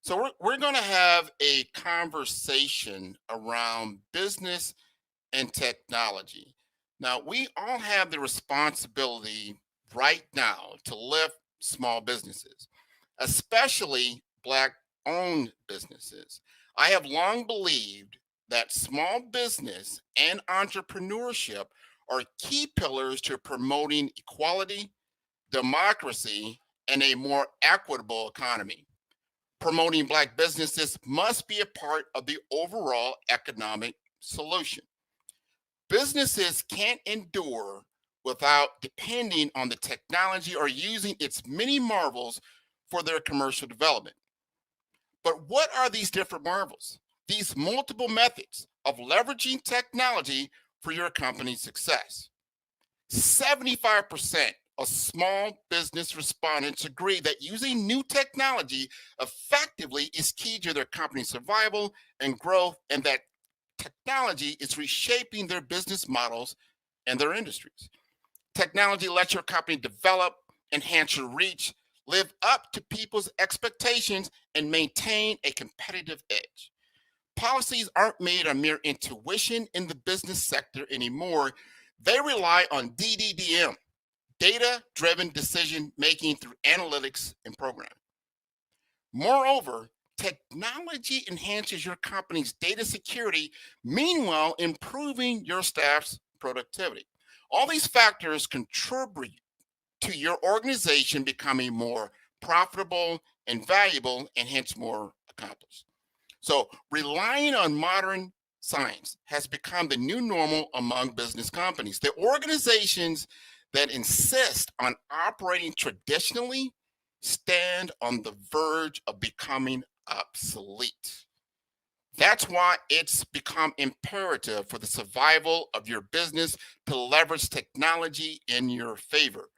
So we're going to have a conversation around business and technology. Now, we all have the responsibility right now to lift small businesses, especially Black owned businesses. I have long believed that small business and entrepreneurship are key pillars to promoting equality, democracy, and a more equitable economy. Promoting Black businesses must be a part of the overall economic solution. Businesses can't endure without depending on the technology or using its many marvels for their commercial development. But what are these different marvels? These multiple methods of leveraging technology for your company's success. 75% of small business respondents agree that using new technology effectively is key to their company's survival and growth, and that technology is reshaping their business models and their industries. Technology lets your company develop, enhance your reach, live up to people's expectations, and maintain a competitive edge. Policies aren't made on mere intuition in the business sector anymore. They rely on DDDM, data driven decision making through analytics and programming. Moreover, technology enhances your company's data security, meanwhile, improving your staff's productivity. All these factors contribute to your organization becoming more profitable and valuable, and hence more accomplished. So, relying on modern science has become the new normal among business companies. The organizations that insist on operating traditionally stand on the verge of becoming obsolete. That's why it's become imperative for the survival of your business to leverage technology in your favor.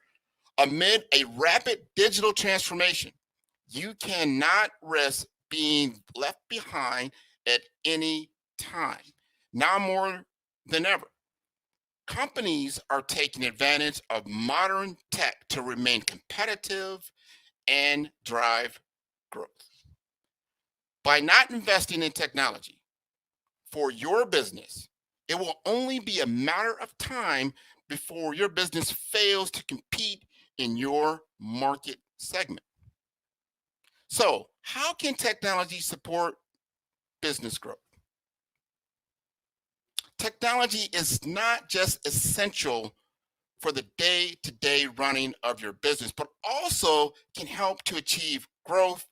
Amid a rapid digital transformation, you cannot risk being left behind at any time, now more than ever. Companies are taking advantage of modern tech to remain competitive and drive growth. By not investing in technology for your business, it will only be a matter of time before your business fails to compete in your market segment. So, how can technology support business growth? Technology is not just essential for the day to day running of your business, but also can help to achieve growth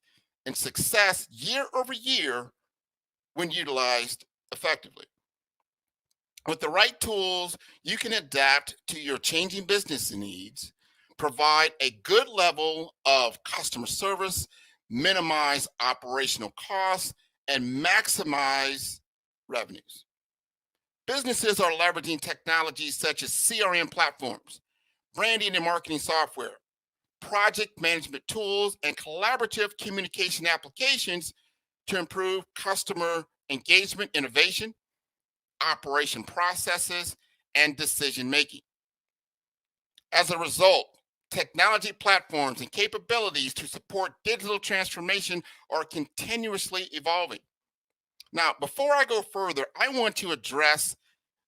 and success year over year when utilized effectively. With the right tools, you can adapt to your changing business needs, provide a good level of customer service, minimize operational costs, and maximize revenues. Businesses are leveraging technologies such as CRM platforms, branding and marketing software, project management tools, and collaborative communication applications to improve customer engagement, innovation, operation processes, and decision making. As a result, technology platforms and capabilities to support digital transformation are continuously evolving. Now, before I go further, I want to address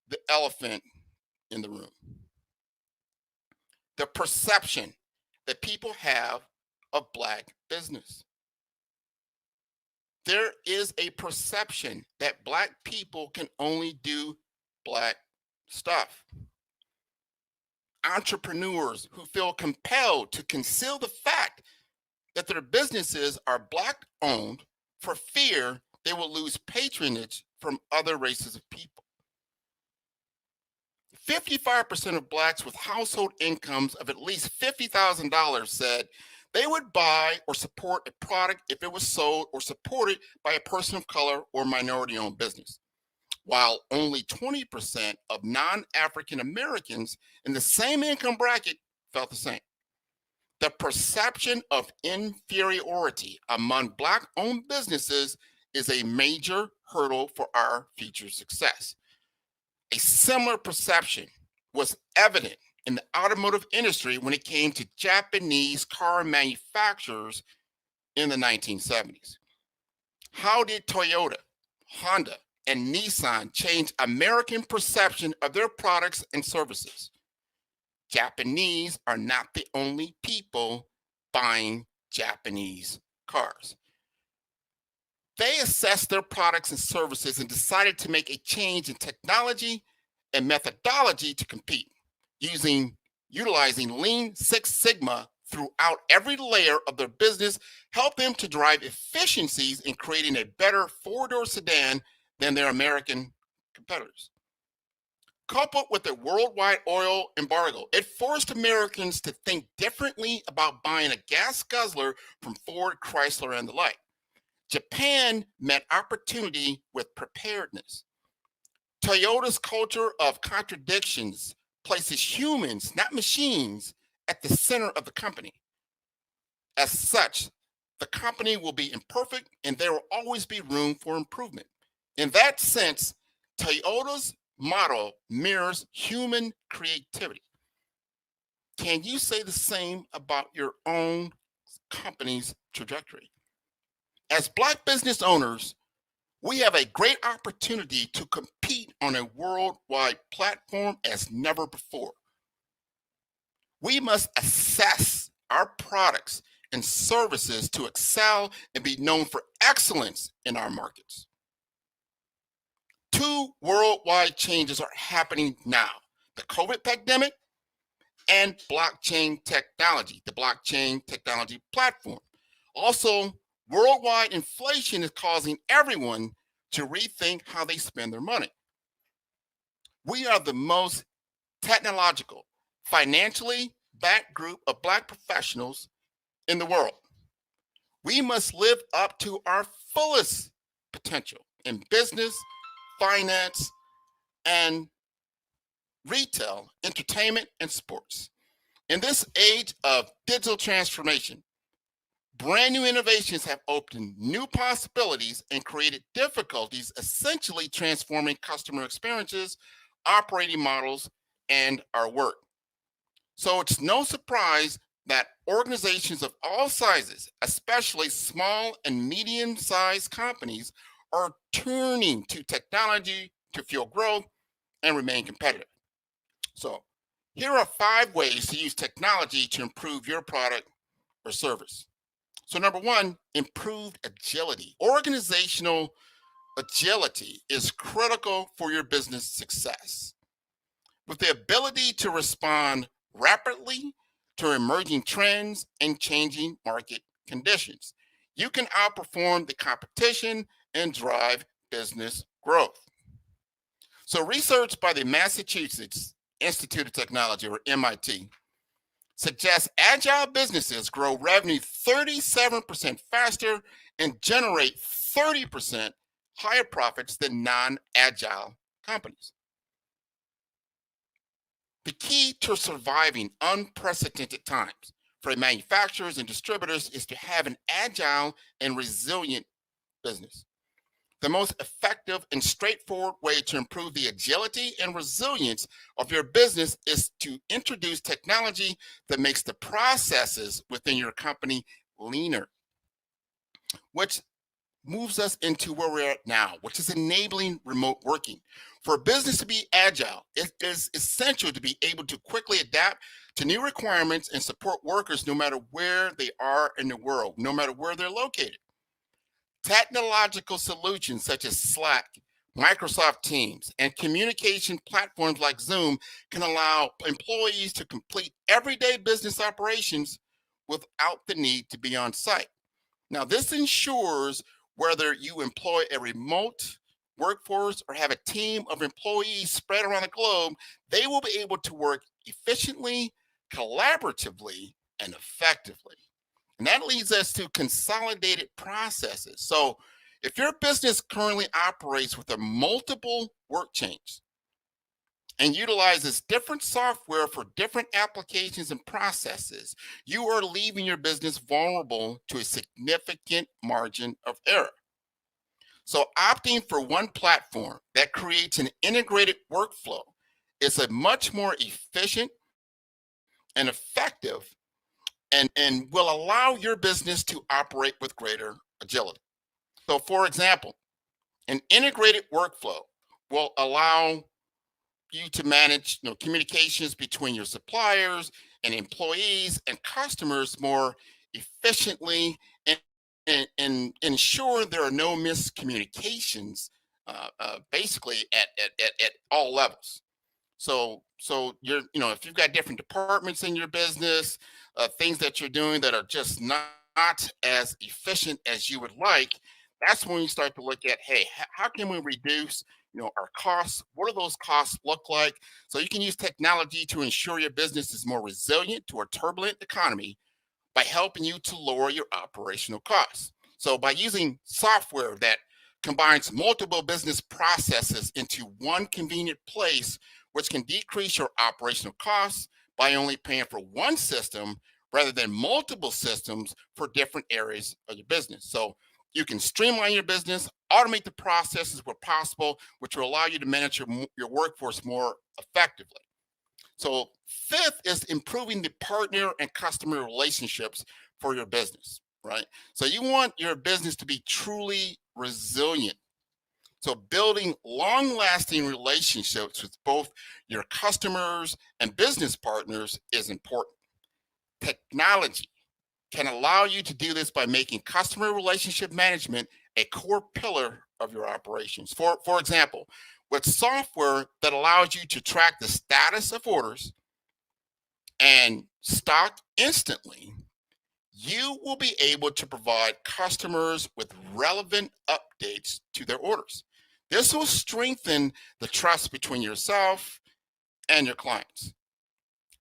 the elephant in the room, the perception that people have of Black business. There is a perception that Black people can only do Black stuff. Entrepreneurs who feel compelled to conceal the fact that their businesses are Black owned for fear they will lose patronage from other races of people. 55% of Blacks with household incomes of at least $50,000 said they would buy or support a product if it was sold or supported by a person of color or minority owned business, while only 20% of non African Americans in the same income bracket felt the same. The perception of inferiority among Black owned businesses is a major hurdle for our future success. A similar perception was evident in the automotive industry when it came to Japanese car manufacturers in the 1970s. How did Toyota, Honda, and Nissan change American perception of their products and services? Japanese are not the only people buying Japanese cars. They assessed their products and services and decided to make a change in technology and methodology to compete, utilizing Lean Six Sigma throughout every layer of their business, help them to drive efficiencies in creating a better four-door sedan than their American competitors. Coupled with the worldwide oil embargo, it forced Americans to think differently about buying a gas guzzler from Ford, Chrysler, and the like. Japan met opportunity with preparedness. Toyota's culture of contradictions places humans, not machines, at the center of the company. As such, the company will be imperfect and there will always be room for improvement. In that sense, Toyota's model mirrors human creativity. Can you say the same about your own company's trajectory? As Black business owners, we have a great opportunity to compete on a worldwide platform as never before. We must assess our products and services to excel and be known for excellence in our markets. Two worldwide changes are happening now: the COVID pandemic and blockchain technology, the blockchain technology platform. Also, worldwide inflation is causing everyone to rethink how they spend their money. We are the most technological, financially backed group of Black professionals in the world. We must live up to our fullest potential in business, finance, and retail, entertainment, and sports. In this age of digital transformation, brand new innovations have opened new possibilities and created difficulties, essentially transforming customer experiences, operating models, and our work. So it's no surprise that organizations of all sizes, especially small and medium-sized companies, are turning to technology to fuel growth and remain competitive. So here are 5 ways to use technology to improve your product or service. So number 1, improved agility. Organizational agility is critical for your business success. With the ability to respond rapidly to emerging trends and changing market conditions, you can outperform the competition and drive business growth. So research by the Massachusetts Institute of Technology, or MIT, suggests agile businesses grow revenue 37% faster and generate 30% higher profits than non-agile companies. The key to surviving unprecedented times for manufacturers and distributors is to have an agile and resilient business. The most effective and straightforward way to improve the agility and resilience of your business is to introduce technology that makes the processes within your company leaner, which moves us into where we're at now, which is enabling remote working. For a business to be agile, it is essential to be able to quickly adapt to new requirements and support workers no matter where they are in the world, no matter where they're located. Technological solutions such as Slack, Microsoft Teams, and communication platforms like Zoom can allow employees to complete everyday business operations without the need to be on site. Now, this ensures whether you employ a remote workforce or have a team of employees spread around the globe, they will be able to work efficiently, collaboratively, and effectively. And that leads us to consolidated processes. So if your business currently operates with a multiple work chains and utilizes different software for different applications and processes, you are leaving your business vulnerable to a significant margin of error. So opting for one platform that creates an integrated workflow is a much more efficient and effective and will allow your business to operate with greater agility. So, for example, an integrated workflow will allow you to manage communications between your suppliers and employees and customers more efficiently and, and ensure there are no miscommunications basically at all levels. So if you've got different departments in your business, things that you're doing that are just not as efficient as you would like, that's when you start to look at, hey, how can we reduce our costs? What do those costs look like? So you can use technology to ensure your business is more resilient to a turbulent economy by helping you to lower your operational costs. So by using software that combines multiple business processes into one convenient place, which can decrease your operational costs by only paying for one system rather than multiple systems for different areas of your business. So you can streamline your business, automate the processes where possible, which will allow you to manage your workforce more effectively. So fifth is improving the partner and customer relationships for your business, right? So you want your business to be truly resilient. So building long-lasting relationships with both your customers and business partners is important. Technology can allow you to do this by making customer relationship management a core pillar of your operations. For example, with software that allows you to track the status of orders and stock instantly, you will be able to provide customers with relevant updates to their orders. This will strengthen the trust between yourself and your clients.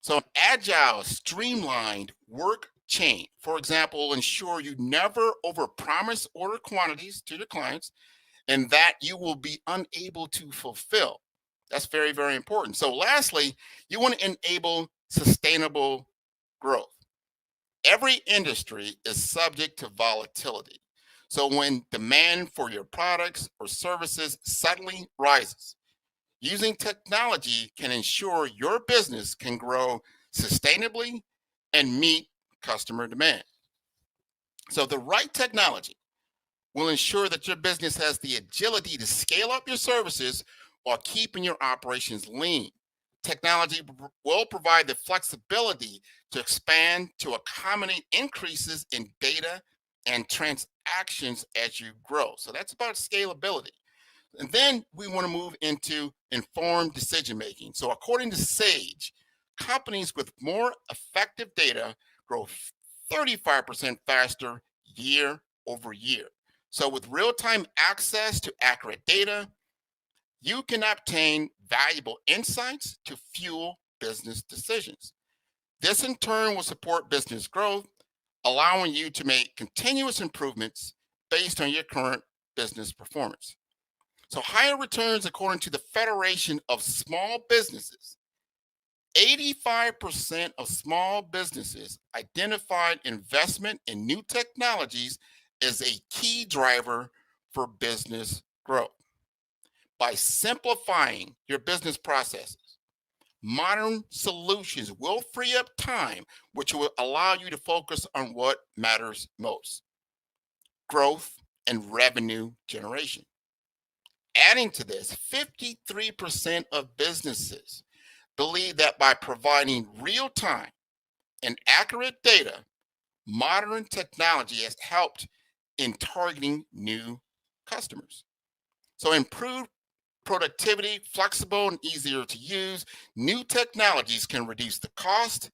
So, an agile, streamlined work chain, for example, will ensure you never overpromise order quantities to your clients and that you will be unable to fulfill. That's very, very important. So, lastly, you want to enable sustainable growth. Every industry is subject to volatility. So, when demand for your products or services suddenly rises, using technology can ensure your business can grow sustainably and meet customer demand. So, the right technology will ensure that your business has the agility to scale up your services while keeping your operations lean. Technology will provide the flexibility to expand to accommodate increases in data and transactions as you grow. So that's about scalability. And then we want to move into informed decision making. So, according to Sage, companies with more effective data grow 35% faster year over year. So, with real time access to accurate data, you can obtain valuable insights to fuel business decisions. This, in turn, will support business growth, allowing you to make continuous improvements based on your current business performance. So, higher returns, according to the Federation of Small Businesses, 85% of small businesses identified investment in new technologies as a key driver for business growth. By simplifying your business processes, modern solutions will free up time, which will allow you to focus on what matters most: growth and revenue generation. Adding to this, 53% of businesses believe that by providing real time and accurate data, modern technology has helped in targeting new customers. So, improved productivity, flexible and easier to use, new technologies can reduce the cost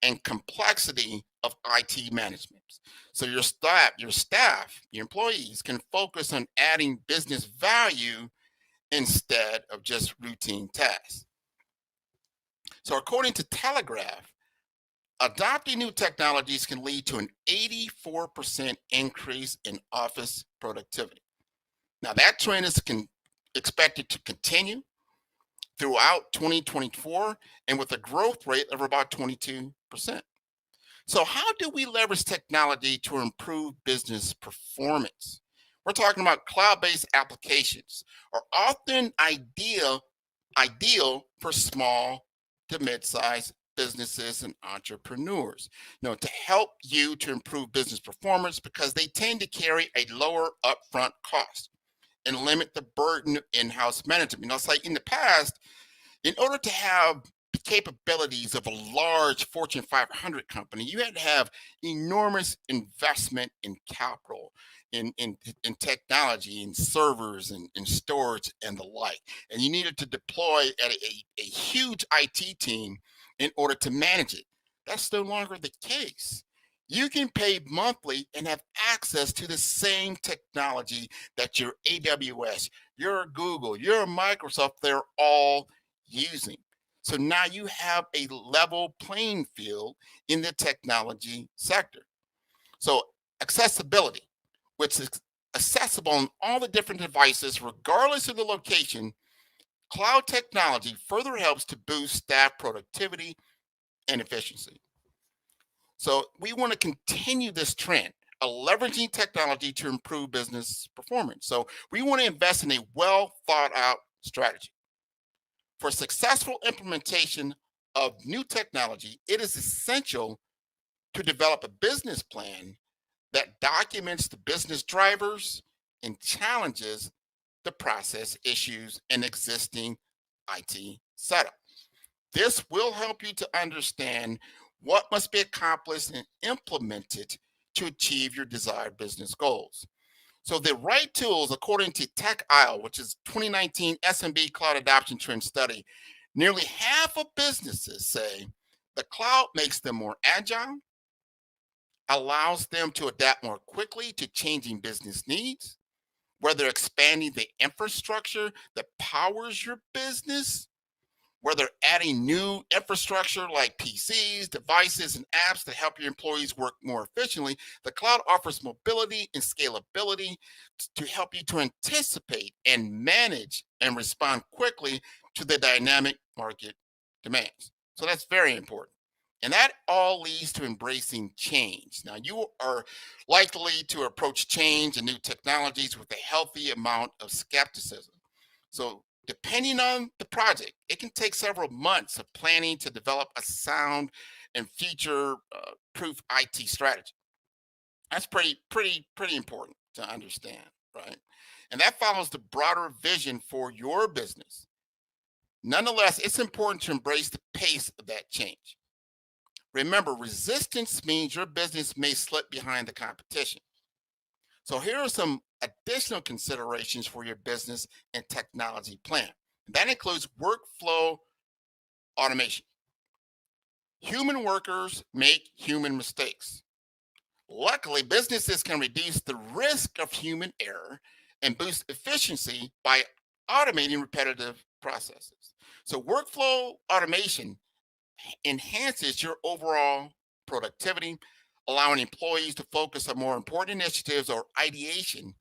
and complexity of IT management. So your employees can focus on adding business value instead of just routine tasks. So according to Telegraph, adopting new technologies can lead to an 84% increase in office productivity. Now that trend is expected to continue throughout 2024 and with a growth rate of about 22%. So how do we leverage technology to improve business performance? We're talking about cloud-based applications are often ideal for small to mid-sized businesses and entrepreneurs, to help you to improve business performance because they tend to carry a lower upfront cost and limit the burden of in-house management. It's like in the past, in order to have the capabilities of a large Fortune 500 company, you had to have enormous investment in capital, in technology, in servers, and storage, and the like. And you needed to deploy a huge IT team in order to manage it. That's no longer the case. You can pay monthly and have access to the same technology that your AWS, your Google, your Microsoft, they're all using. So now you have a level playing field in the technology sector. So accessibility, which is accessible on all the different devices, regardless of the location, cloud technology further helps to boost staff productivity and efficiency. So we want to continue this trend of leveraging technology to improve business performance. So we want to invest in a well thought out strategy. For successful implementation of new technology, it is essential to develop a business plan that documents the business drivers and challenges the process issues and existing IT setup. This will help you to understand what must be accomplished and implemented to achieve your desired business goals. So the right tools, according to Tech Isle, which is 2019 SMB Cloud Adoption Trend Study, nearly half of businesses say the cloud makes them more agile, allows them to adapt more quickly to changing business needs, whether expanding the infrastructure that powers your business, whether adding new infrastructure like PCs, devices, and apps to help your employees work more efficiently. The cloud offers mobility and scalability to help you to anticipate and manage and respond quickly to the dynamic market demands. So that's very important. And that all leads to embracing change. Now, you are likely to approach change and new technologies with a healthy amount of skepticism. So, depending on the project, it can take several months of planning to develop a sound and future-proof IT strategy. That's pretty important to understand, right? And that follows the broader vision for your business. Nonetheless, it's important to embrace the pace of that change. Remember, resistance means your business may slip behind the competition. So here are some additional considerations for your business and technology plan. That includes workflow automation. Human workers make human mistakes. Luckily, businesses can reduce the risk of human error and boost efficiency by automating repetitive processes. So workflow automation enhances your overall productivity, allowing employees to focus on more important initiatives or ideation,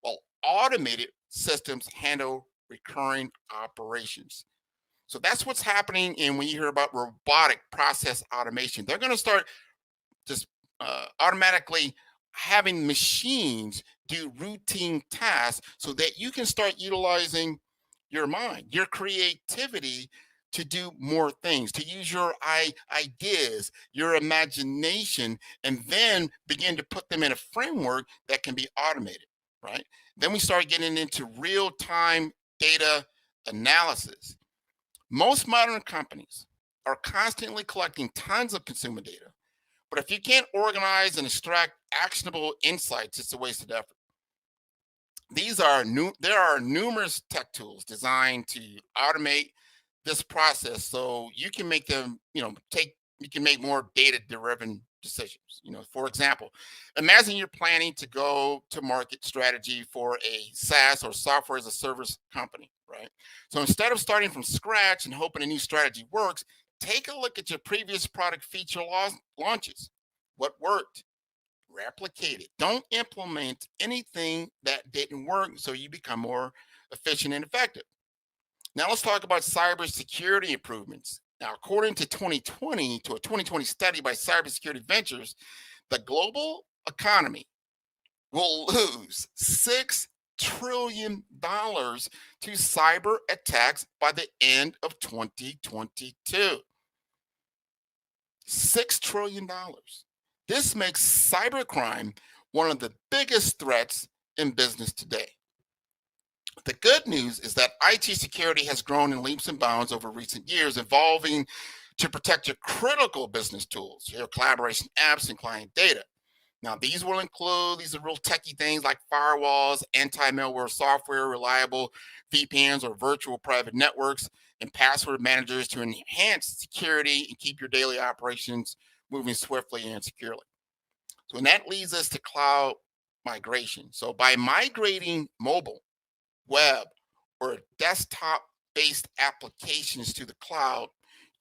while automated systems handle recurring operations. So that's what's happening. And when you hear about robotic process automation, they're going to start just automatically having machines do routine tasks so that you can start utilizing your mind, your creativity to do more things, to use your ideas, your imagination, and then begin to put them in a framework that can be automated, right? Then we start getting into real time data analysis. Most modern companies are constantly collecting tons of consumer data, but if you can't organize and extract actionable insights, it's a wasted effort. There are numerous tech tools designed to automate this process so you can make them, you can make more data driven decisions. For example, imagine you're planning to go to market strategy for a SaaS or software as a service company, right? So instead of starting from scratch and hoping a new strategy works, take a look at your previous product feature launches. What worked? Replicate it. Don't implement anything that didn't work so you become more efficient and effective. Now let's talk about cybersecurity improvements. Now, according to 2020, to a 2020 study by Cybersecurity Ventures, the global economy will lose $6 trillion to cyber attacks by the end of 2022. $6 trillion. This makes cybercrime one of the biggest threats in business today. The good news is that IT security has grown in leaps and bounds over recent years, evolving to protect your critical business tools, your collaboration apps, and client data. Now, these are real techie things like firewalls, anti-malware software, reliable VPNs or virtual private networks, and password managers to enhance security and keep your daily operations moving swiftly and securely. So, and that leads us to cloud migration. So, by migrating mobile, web, or desktop based applications to the cloud,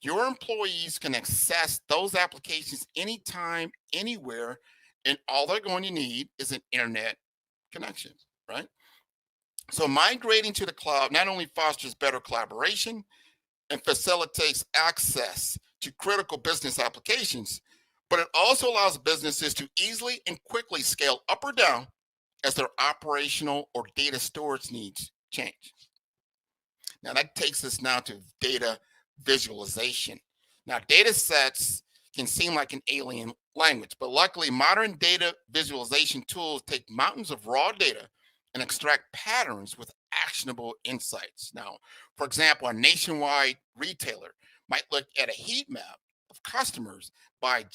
your employees can access those applications anytime, anywhere, and all they're going to need is an internet connection, right? So, migrating to the cloud not only fosters better collaboration and facilitates access to critical business applications, but it also allows businesses to easily and quickly scale up or down as their operational or data storage needs change. Now that takes us now to data visualization. Now data sets can seem like an alien language, but luckily modern data visualization tools take mountains of raw data and extract patterns with actionable insights. Now, for example, a nationwide retailer might look at a heat map of customers by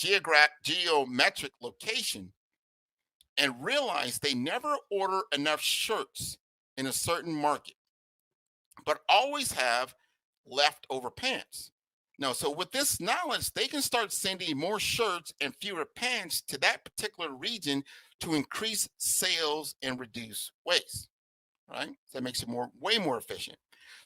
geometric location and realize they never order enough shirts in a certain market, but always have leftover pants. No, so with this knowledge, they can start sending more shirts and fewer pants to that particular region to increase sales and reduce waste. Right? So that makes it way more efficient.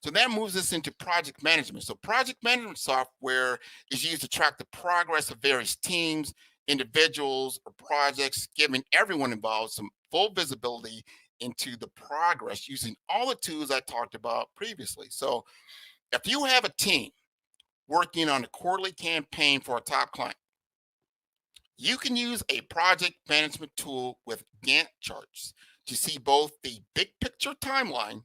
So that moves us into project management. So project management software is used to track the progress of various teams, individuals, or projects, giving everyone involved some full visibility into the progress using all the tools I talked about previously. So if you have a team working on a quarterly campaign for a top client, you can use a project management tool with Gantt charts to see both the big picture timeline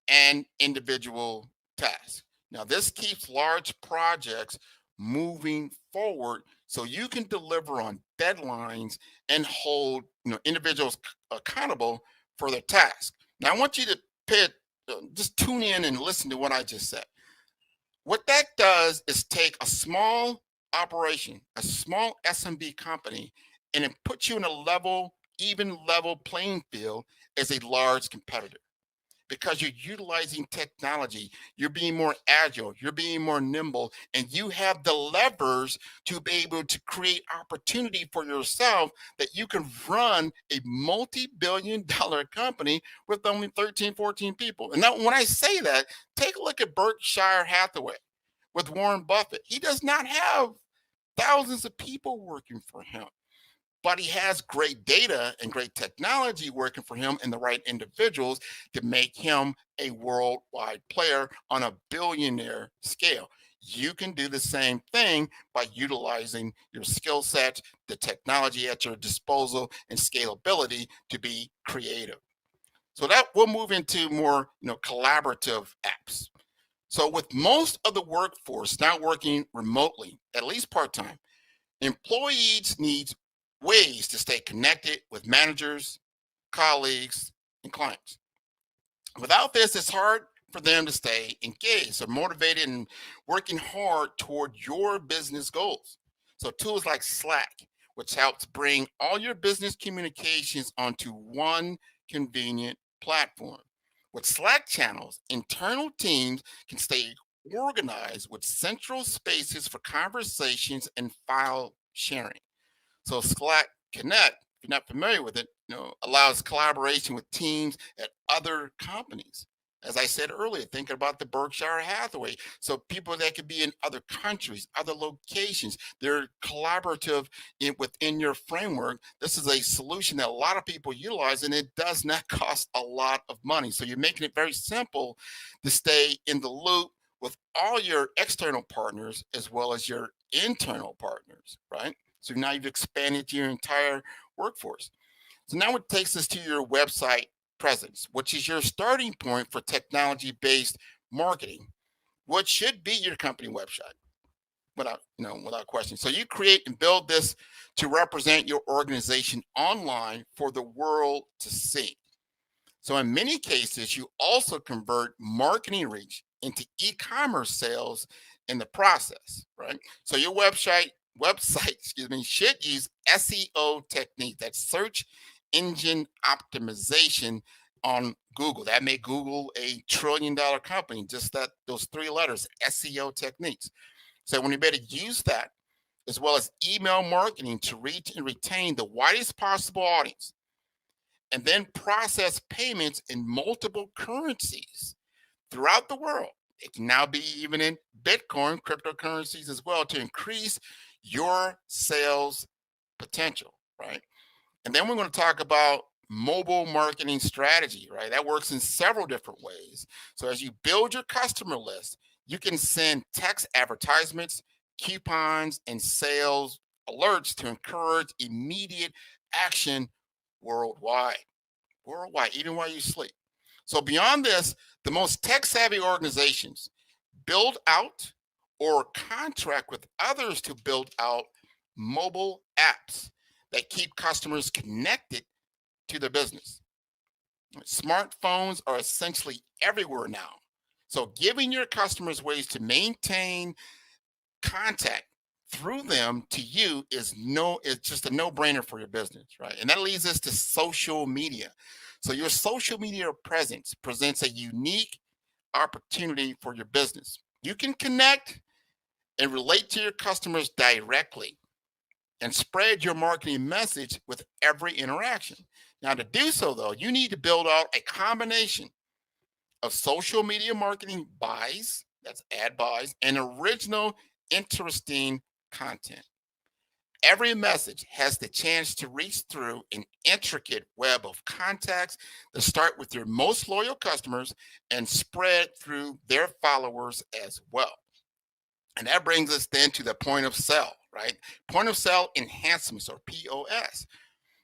and individual tasks. Now, this keeps large projects moving forward so you can deliver on deadlines and hold individuals accountable for their task. Now, I want you to just tune in and listen to what I just said. What that does is take a small operation, a small SMB company, and it puts you in a even level playing field as a large competitor because you're utilizing technology. You're being more agile, you're being more nimble, and you have the levers to be able to create opportunity for yourself that you can run a multi-billion-dollar company with only 13, 14 people. And now when I say that, take a look at Berkshire Hathaway with Warren Buffett. He does not have thousands of people working for him, but he has great data and great technology working for him and the right individuals to make him a worldwide player on a billionaire scale. You can do the same thing by utilizing your skill set, the technology at your disposal, and scalability to be creative. So that we'll move into more, collaborative apps. So with most of the workforce now working remotely, at least part-time, employees need ways to stay connected with managers, colleagues, and clients. Without this, it's hard for them to stay engaged or motivated and working hard toward your business goals. So tools like Slack, which helps bring all your business communications onto one convenient platform. With Slack channels, internal teams can stay organized with central spaces for conversations and file sharing. So Slack Connect, if you're not familiar with it, allows collaboration with teams at other companies. As I said earlier, thinking about the Berkshire Hathaway. So people that could be in other countries, other locations, they're collaborative within your framework. This is a solution that a lot of people utilize, and it does not cost a lot of money. So you're making it very simple to stay in the loop with all your external partners as well as your internal partners, right? So now you've expanded your entire workforce. So now it takes us to your website presence, which is your starting point for technology-based marketing. What should be your company website? without question. So you create and build this to represent your organization online for the world to see. So in many cases, you also convert marketing reach into e-commerce sales in the process, right? So your website, excuse me, should use SEO technique, that's search engine optimization on Google. That made Google a $1 trillion company, just that those three letters, SEO techniques. So when you better use that, as well as email marketing to reach and retain the widest possible audience, and then process payments in multiple currencies throughout the world. It can now be even in Bitcoin, cryptocurrencies as well, to increase your sales potential, right? And then we're going to talk about mobile marketing strategy, right? That works in several different ways. So as you build your customer list, you can send text advertisements, coupons, and sales alerts to encourage immediate action worldwide, even while you sleep. So beyond this, the most tech-savvy organizations build out or contract with others to build out mobile apps that keep customers connected to their business. Smartphones are essentially everywhere now. So giving your customers ways to maintain contact through them to you it's just a no-brainer for your business, right? And that leads us to social media. So your social media presence presents a unique opportunity for your business. You can connect and relate to your customers directly and spread your marketing message with every interaction. Now, to do so, though, you need to build out a combination of social media marketing buys, that's ad buys, and original, interesting content. Every message has the chance to reach through an intricate web of contacts that start with your most loyal customers and spread through their followers as well. And that brings us then to the point of sale, right? Point of sale enhancements, or POS.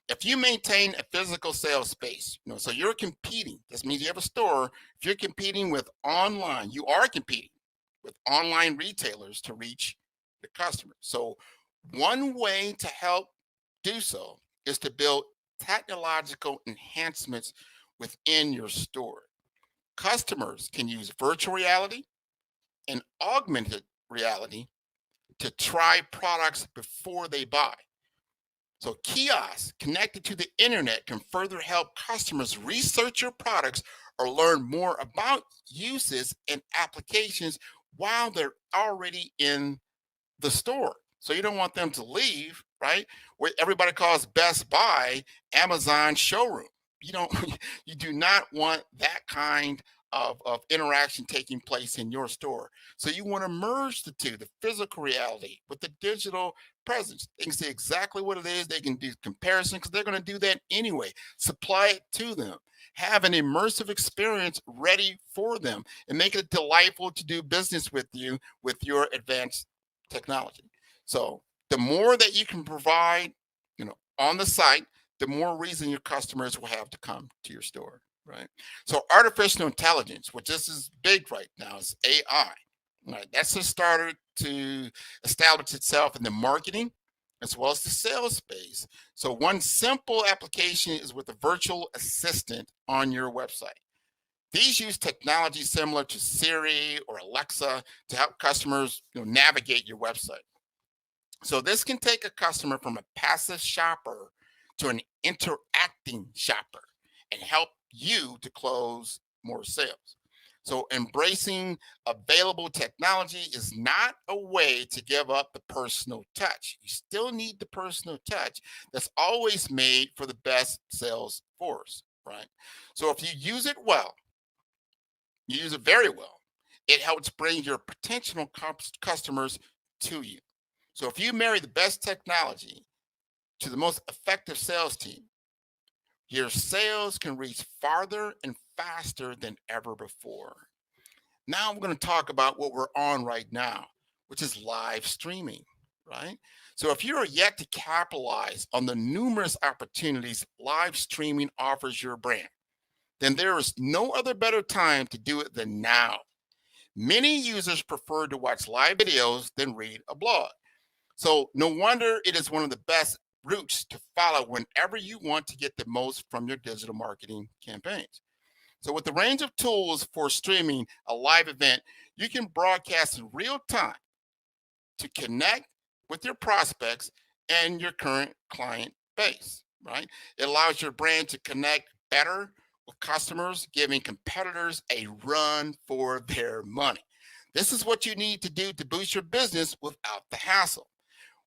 If you maintain a physical sales space, so you're competing. This means you have a store. If you're competing with online, you are competing with online retailers to reach the customers. So one way to help do so is to build technological enhancements within your store. Customers can use virtual reality and augmented reality to try products before they buy. So kiosks connected to the internet can further help customers research your products or learn more about uses and applications while they're already in the store. So you don't want them to leave, right? What everybody calls Best Buy, Amazon showroom. You don't, you do not want that kind of interaction taking place in your store. So you want to merge the two, the physical reality with the digital presence. They can see exactly what it is. They can do comparison because they're going to do that anyway. Supply it to them. Have an immersive experience ready for them and make it delightful to do business with you with your advanced technology. So the more that you can provide, on the site, the more reason your customers will have to come to your store, right? So artificial intelligence, which this is big right now, is AI. Right? That's just started to establish itself in the marketing as well as the sales space. So one simple application is with a virtual assistant on your website. These use technology similar to Siri or Alexa to help customers navigate your website. So this can take a customer from a passive shopper to an interacting shopper and help you to close more sales. So embracing available technology is not a way to give up the personal touch. You still need the personal touch that's always made for the best sales force, right? So if you use it well, you use it very well, it helps bring your potential customers to you. So if you marry the best technology to the most effective sales team, your sales can reach farther and faster than ever before. Now we're going to talk about what we're on right now, which is live streaming, right? So if you are yet to capitalize on the numerous opportunities live streaming offers your brand, then there is no other better time to do it than now. Many users prefer to watch live videos than read a blog. So no wonder it is one of the best routes to follow whenever you want to get the most from your digital marketing campaigns. So with the range of tools for streaming a live event, you can broadcast in real time to connect with your prospects and your current client base, right? It allows your brand to connect better with customers, giving competitors a run for their money. This is what you need to do to boost your business without the hassle.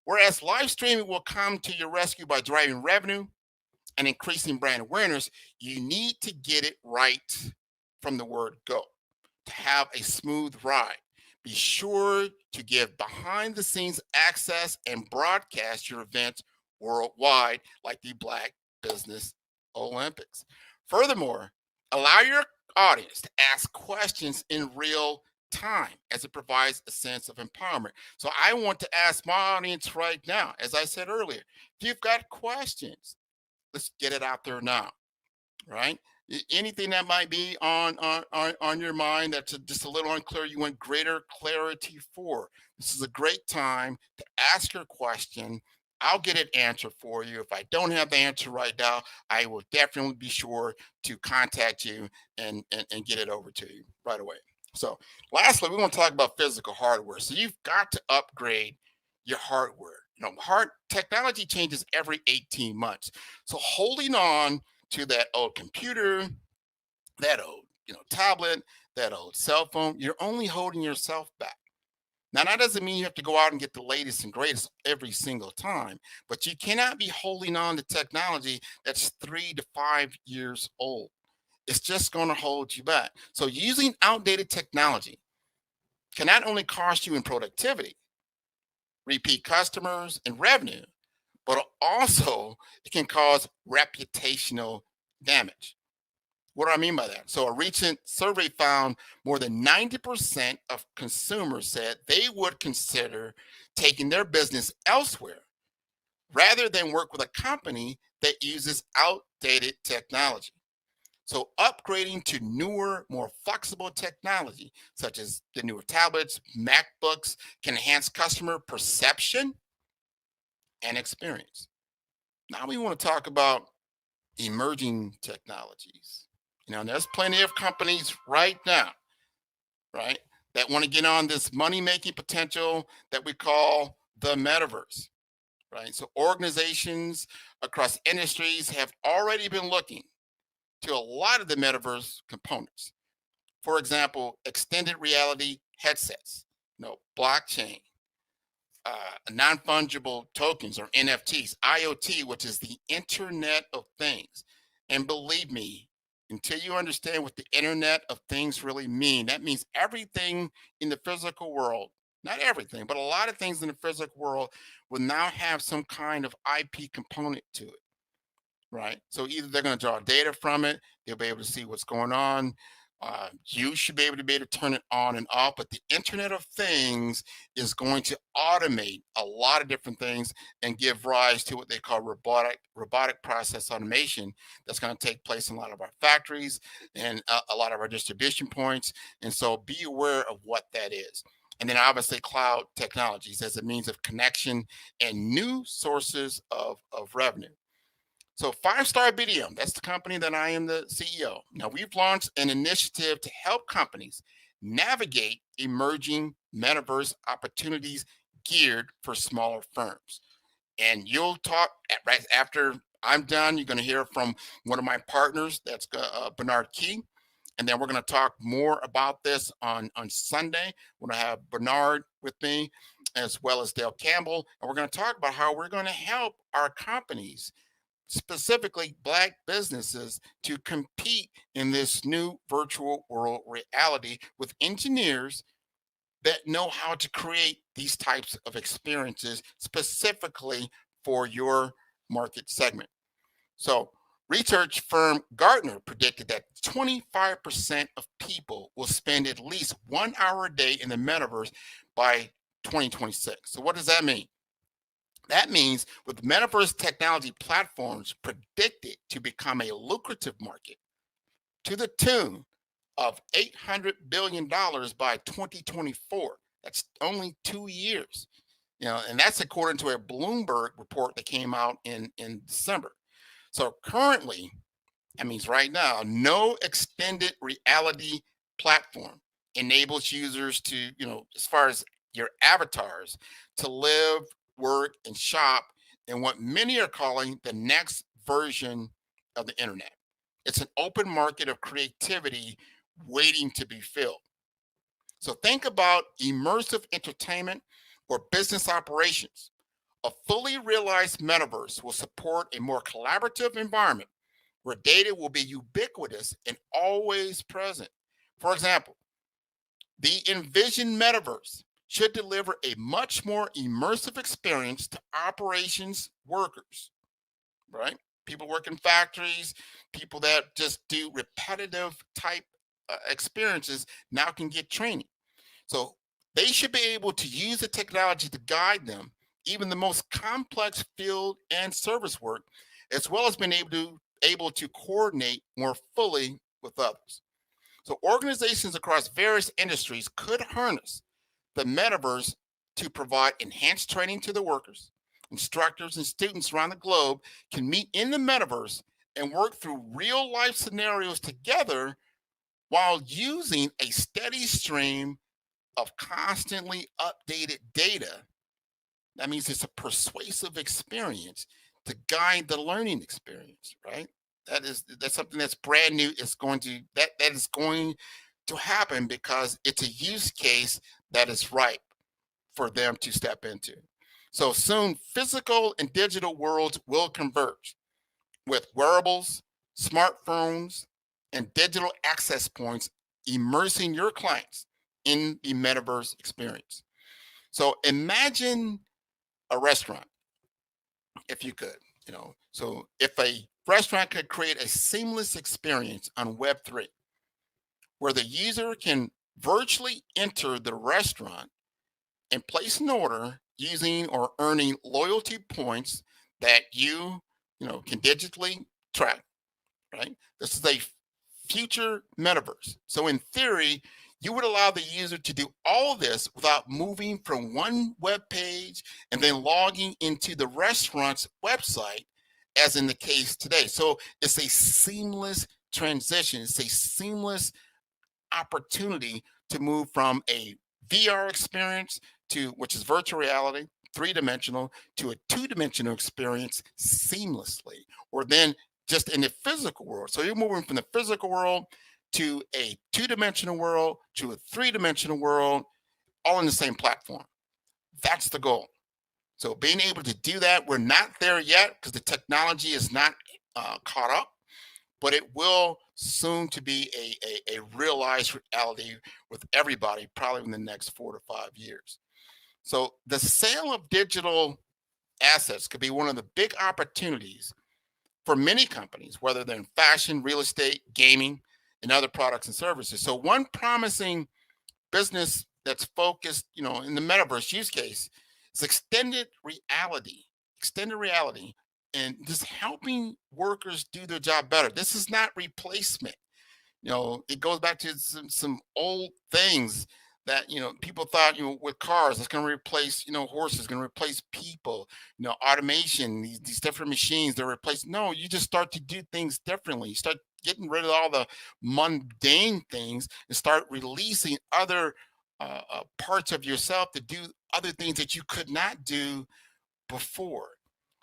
Whereas live streaming will come to your rescue by driving revenue and increasing brand awareness, you need to get it right from the word go to have a smooth ride. Be sure to give behind the scenes access and broadcast your events worldwide, like the Black Business Olympics. Furthermore, allow your audience to ask questions in real time as it provides a sense of empowerment. So I want to ask my audience right now, as I said earlier, if you've got questions, let's get it out there now, right? Anything that might be on your mind that's just a little unclear, you want greater clarity for. This is a great time to ask your question. I'll get it answered for you. If I don't have the answer right now, I will definitely be sure to contact you and get it over to you right away. So lastly, we want to talk about physical hardware. So you've got to upgrade your hardware. Hard technology changes every 18 months. So holding on to that old computer, that old, tablet, that old cell phone, you're only holding yourself back. Now, that doesn't mean you have to go out and get the latest and greatest every single time, but you cannot be holding on to technology that's 3 to 5 years old. It's just going to hold you back. So using outdated technology can not only cost you in productivity, repeat customers, and revenue, but also it can cause reputational damage. What do I mean by that? So a recent survey found more than 90% of consumers said they would consider taking their business elsewhere rather than work with a company that uses outdated technology. So upgrading to newer, more flexible technology, such as the newer tablets, MacBooks, can enhance customer perception and experience. Now we want to talk about emerging technologies. There's plenty of companies right now, right, that want to get on this money-making potential that we call the metaverse, right? So organizations across industries have already been looking to a lot of the metaverse components. For example, extended reality headsets, blockchain, non-fungible tokens or NFTs, IoT, which is the Internet of Things. And believe me, until you understand what the Internet of Things really mean, that means everything in the physical world, not everything, but a lot of things in the physical world will now have some kind of IP component to it, right? So either they're going to draw data from it, they'll be able to see what's going on. You should be able to turn it on and off, but the Internet of Things is going to automate a lot of different things and give rise to what they call robotic process automation. That's going to take place in a lot of our factories and a lot of our distribution points. And so be aware of what that is. And then obviously cloud technologies as a means of connection and new sources of revenue. So STAR BDM, that's the company that I am the CEO. Now, we've launched an initiative to help companies navigate emerging metaverse opportunities geared for smaller firms. And you'll talk right after I'm done. You're going to hear from one of my partners, that's Bernard Key. And then we're going to talk more about this on Sunday. We're going to have Bernard with me as well as Dale Campbell. And we're going to talk about how we're going to help our companies, specifically Black businesses, to compete in this new virtual world reality with engineers that know how to create these types of experiences specifically for your market segment. So research firm Gartner predicted that 25% of people will spend at least 1 hour a day in the metaverse by 2026. So what does that mean? That means with metaverse technology platforms predicted to become a lucrative market to the tune of $800 billion by 2024. That's only 2 years. And that's according to a Bloomberg report that came out in December. So currently, that means right now, no extended reality platform enables users to, as far as your avatars, to live, work, and shop in what many are calling the next version of the internet. It's an open market of creativity waiting to be filled. So think about immersive entertainment or business operations. A fully realized metaverse will support a more collaborative environment where data will be ubiquitous and always present. For example, the envisioned metaverse should deliver a much more immersive experience to operations workers, right? People work in factories, people that just do repetitive type experiences now can get training. So they should be able to use the technology to guide them, even the most complex field and service work, as well as being able to coordinate more fully with others. So organizations across various industries could harness the metaverse to provide enhanced training to the workers. Instructors and students around the globe can meet in the metaverse and work through real life scenarios together while using a steady stream of constantly updated data. That means it's a persuasive experience to guide the learning experience, right? That's something that's brand new. It's going to that is going to happen because it's a use case that is ripe for them to step into. So soon, physical and digital worlds will converge with wearables, smartphones, and digital access points, immersing your clients in the metaverse experience. So imagine a restaurant, if you could, So if a restaurant could create a seamless experience on Web3, where the user can virtually enter the restaurant and place an order using or earning loyalty points that you can digitally track, right? This is a future metaverse. So in theory, you would allow the user to do all this without moving from one web page and then logging into the restaurant's website, as in the case today. So it's a seamless transition. It's a seamless opportunity to move from a VR experience to, which is virtual reality, three-dimensional, to a two-dimensional experience seamlessly, or then just in the physical world. So you're moving from the physical world to a two-dimensional world to a three-dimensional world, all in the same platform. That's the goal. So being able to do that, we're not there yet because the technology is not caught up, but it will soon to be a realized reality with everybody, probably in the next 4 to 5 years. So the sale of digital assets could be one of the big opportunities for many companies, whether they're in fashion, real estate, gaming, and other products and services. So one promising business that's focused, in the metaverse use case is extended reality. Extended reality and just helping workers do their job better. This is not replacement. It goes back to some old things that people thought with cars it's going to replace horses, going to replace people, automation, these different machines they're replacing. No, you just start to do things differently. You start getting rid of all the mundane things and start releasing other parts of yourself to do other things that you could not do before.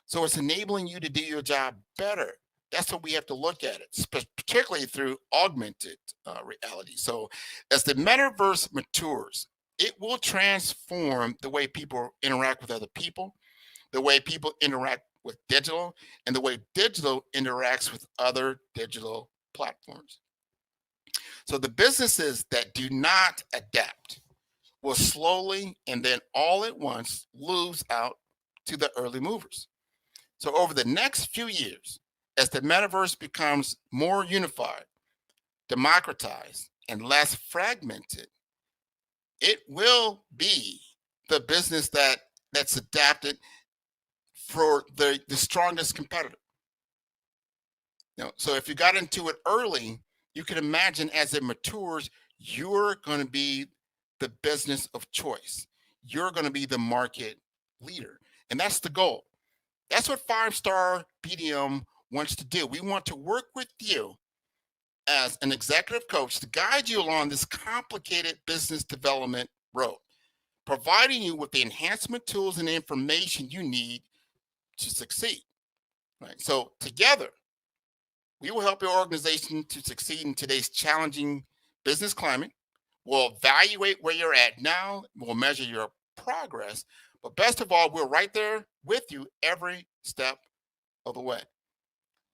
So it's enabling you to do your job better. That's what we have to look at it, particularly through augmented reality. So as the metaverse matures, it will transform the way people interact with other people, the way people interact with digital, and the way digital interacts with other digital platforms. So the businesses that do not adapt will slowly and then all at once lose out to the early movers. So over the next few years, as the metaverse becomes more unified, democratized, and less fragmented, it will be the business that's adapted for the strongest competitor. So if you got into it early, you can imagine as it matures, you're going to be the business of choice. You're going to be the market leader. And that's the goal. That's what 5-Star BDM wants to do. We want to work with you as an executive coach to guide you along this complicated business development road, providing you with the enhancement tools and information you need to succeed. Right. So together, we will help your organization to succeed in today's challenging business climate. We'll evaluate where you're at now. We'll measure your progress. But best of all, we're right there with you every step of the way.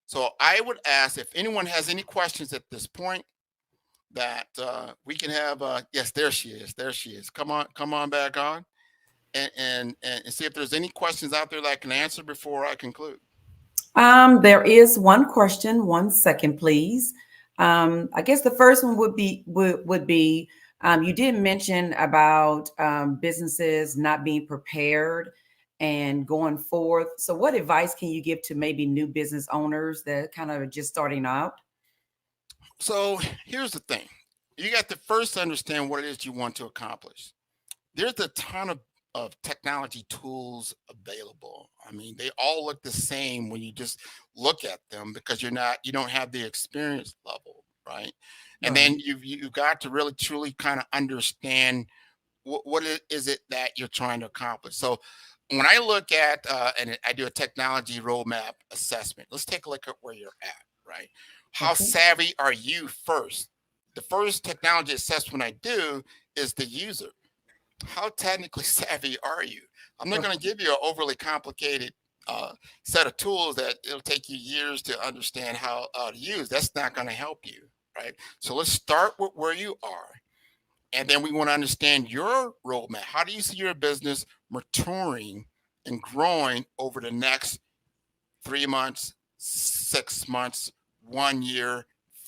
So I would ask if anyone has any questions at this point that we can have. Yes, there she is. There she is. Come on back on and see if there's any questions out there that I can answer before I conclude. There is one question. 1 second, please. I guess the first one would be you did mention about businesses not being prepared and going forth. So what advice can you give to maybe new business owners that kind of just starting out? So here's the thing. You got to first understand what it is you want to accomplish. There's a ton of technology tools available. I mean, they all look the same when you just look at them because you don't have the experience level, right? And Right. then you've got to really truly kind of understand what is it that you're trying to accomplish. So when I look at and I do a technology roadmap assessment, let's take a look at where you're at, right? How Okay. savvy are you first? The first technology assessment I do is the user. How technically savvy are you? I'm not going to Okay. give you an overly complicated set of tools that it'll take you years to understand how to use. That's not going to help you, right? So let's start with where you are. And then we want to understand your roadmap. How do you see your business maturing and growing over the next 3 months, 6 months, 1 year,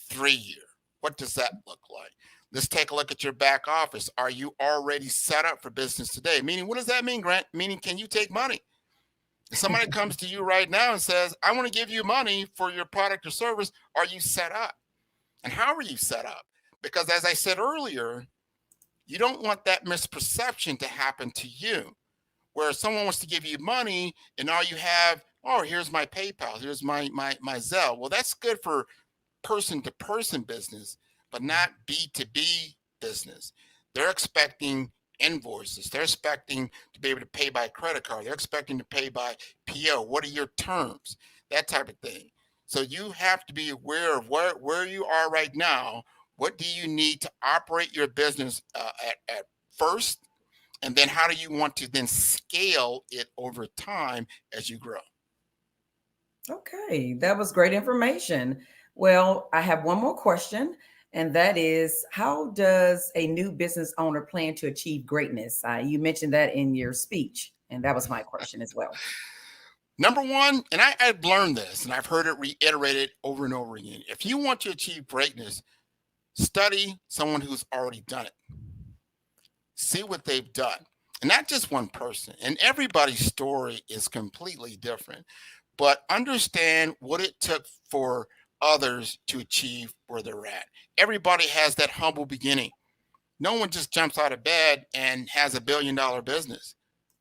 3 year? What does that look like? Let's take a look at your back office. Are you already set up for business today? Meaning, what does that mean, Grant? Meaning, can you take money? If somebody comes to you right now and says, I want to give you money for your product or service, are you set up? And how are you set up? Because as I said earlier, you don't want that misperception to happen to you, where someone wants to give you money and all you have, oh, here's my PayPal, here's my Zelle. Well, that's good for person to person business, but not B2B business. They're expecting invoices. They're expecting to be able to pay by credit card. They're expecting to pay by PO. What are your terms? That type of thing. So you have to be aware of where you are right now. What do you need to operate your business at first? And then how do you want to then scale it over time as you grow? Okay, that was great information. Well, I have one more question, and that is how does a new business owner plan to achieve greatness? You mentioned that in your speech, and that was my question as well. Number one, and I've learned this and I've heard it reiterated over and over again. If you want to achieve greatness, study someone who's already done it. See what they've done. And not just one person. And everybody's story is completely different. But understand what it took for others to achieve where they're at. Everybody has that humble beginning. No one just jumps out of bed and has $1 billion business.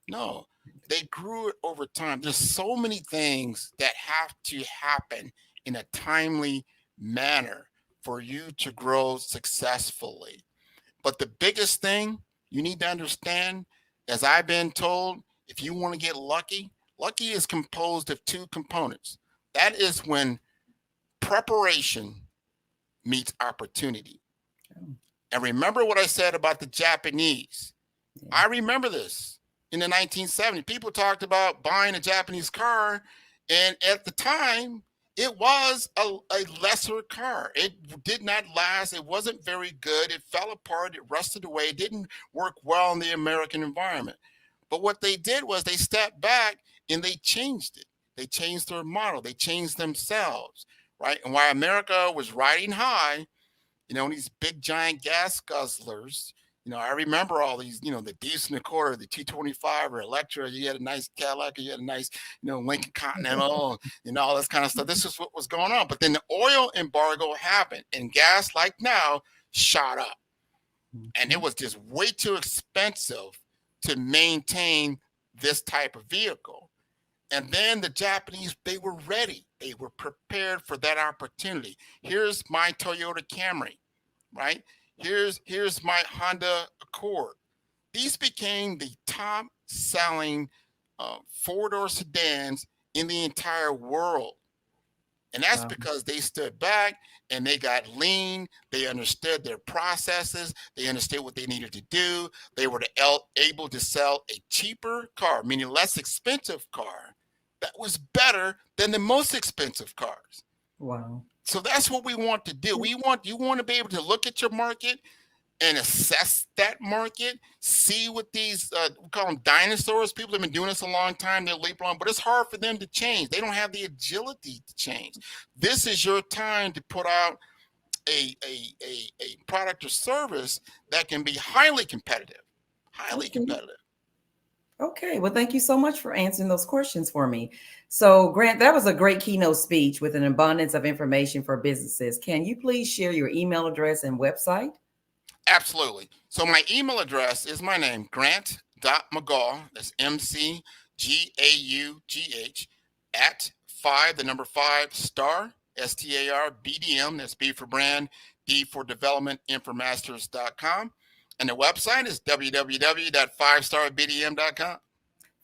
No, they grew it over time. There's so many things that have to happen in a timely manner for you to grow successfully. But the biggest thing you need to understand, as I've been told, if you want to get lucky, lucky is composed of two components. That is when preparation meets opportunity. Oh, And remember what I said about the Japanese. yeah. I remember this in the 1970s. People talked about buying a Japanese car, and at the time, it was a lesser car. It did not last. It wasn't very good. It fell apart. It rusted away. It didn't work well in the American environment. But what they did was they stepped back and they changed it. They changed their model. They changed themselves, right? And while America was riding high, these big giant gas guzzlers, I remember all these, the Deuce and the Quarter, the 225 or Electra. You had a nice Cadillac, or you had a nice, Lincoln Continental, and all this kind of stuff. This is what was going on. But then the oil embargo happened, and gas, like now, shot up. And it was just way too expensive to maintain this type of vehicle. And then the Japanese, they were ready. They were prepared for that opportunity. Here's my Toyota Camry, right? Here's my Honda Accord. These became the top selling four-door sedans in the entire world. And that's because they stood back and they got lean. They understood their processes. They understood what they needed to do. They were able to sell a cheaper car, meaning less expensive car, that was better than the most expensive cars. Wow. So that's what we want to do. You want to be able to look at your market and assess that market, see what these, we call them dinosaurs. People have been doing this a long time. They're leaping on, but it's hard for them to change. They don't have the agility to change. This is your time to put out a product or service that can be highly competitive, competitive. Okay, well, thank you so much for answering those questions for me. So, Grant, that was a great keynote speech with an abundance of information for businesses. Can you please share your email address and website? Absolutely. So my email address is my name, grant.mcgaugh, that's McGaugh, at 5, the number 5, STAR, STAR BDM, that's B for brand, D for development, informasters.com. And the website is www.5starbdm.com.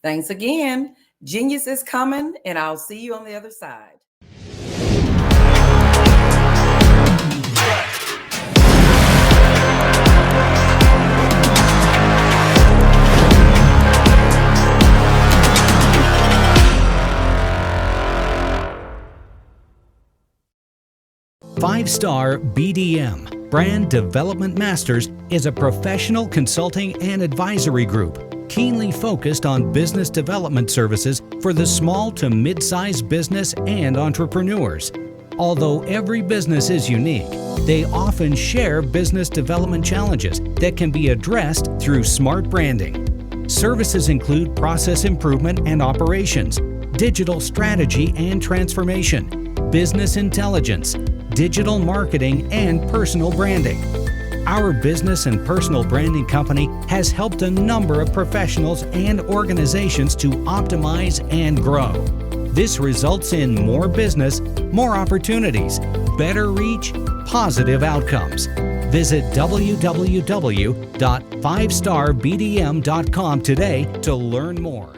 Thanks again. Genius is coming, and I'll see you on the other side. Five-Star BDM, Brand Development Masters, is a professional consulting and advisory group keenly focused on business development services for the small to mid-sized business and entrepreneurs. Although every business is unique, they often share business development challenges that can be addressed through smart branding. Services include process improvement and operations, digital strategy and transformation, business intelligence, digital marketing, and personal branding. Our business and personal branding company has helped a number of professionals and organizations to optimize and grow. This results in more business, more opportunities, better reach, positive outcomes. Visit www.5starbdm.com today to learn more.